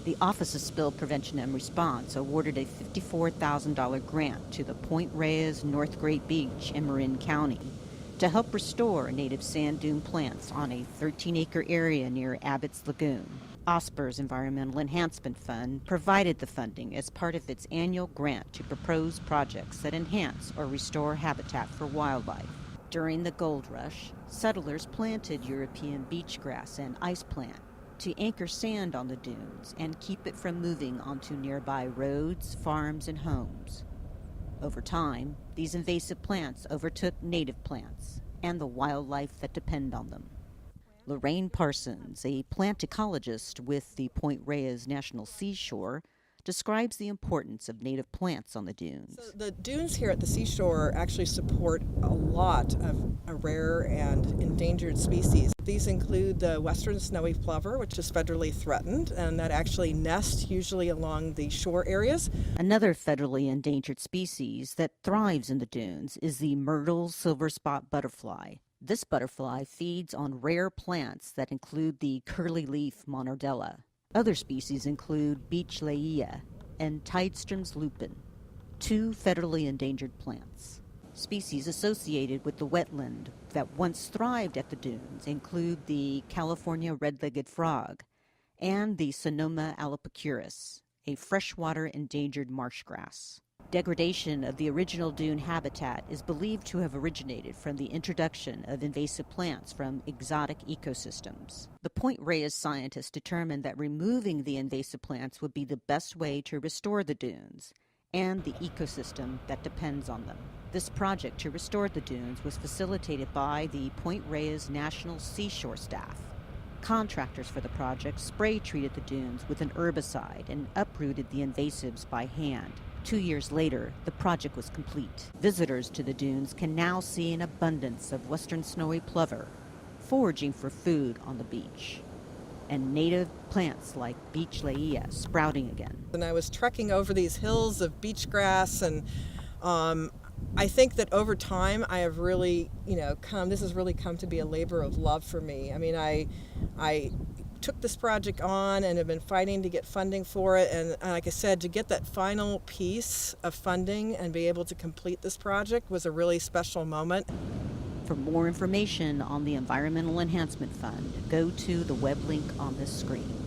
The Office of Spill Prevention and Response awarded a $54,000 grant to the Point Reyes North Great Beach in Marin County to help restore native sand dune plants on a 13-acre area near Abbott's Lagoon. OSPR's Environmental Enhancement Fund provided the funding as part of its annual grant to propose projects that enhance or restore habitat for wildlife. During the gold rush, settlers planted European beach grass and ice plant to anchor sand on the dunes and keep it from moving onto nearby roads, farms, and homes. Over time, these invasive plants overtook native plants and the wildlife that depend on them. Lorraine Parsons, a plant ecologist with the Point Reyes National Seashore, describes the importance of native plants on the dunes. So the dunes here at the seashore actually support a lot of rare and endangered species. These include the western snowy plover, which is federally threatened, and that actually nests usually along the shore areas. Another federally endangered species that thrives in the dunes is the myrtle silver spot butterfly. This butterfly feeds on rare plants that include the curly leaf monardella. Other species include beach leia and Tidestrom's lupin, two federally endangered plants. Species associated with the wetland that once thrived at the dunes include the California red-legged frog and the Sonoma alopicurus, a freshwater endangered marsh grass. Degradation of the original dune habitat is believed to have originated from the introduction of invasive plants from exotic ecosystems. The Point Reyes scientists determined that removing the invasive plants would be the best way to restore the dunes and the ecosystem that depends on them. This project to restore the dunes was facilitated by the Point Reyes National Seashore staff. Contractors for the project spray treated the dunes with an herbicide and uprooted the invasives by hand. 2 years later, the project was complete. Visitors to the dunes can now see an abundance of western snowy plover foraging for food on the beach, and native plants like beach leia sprouting again. And I was trekking over these hills of beach grass, and I think that over time I have really, this has really come to be a labor of love for me. I mean, I took this project on and have been fighting to get funding for it, and like I said, to get that final piece of funding and be able to complete this project was a really special moment. For more information on the Environmental Enhancement Fund, go to the web link on this screen.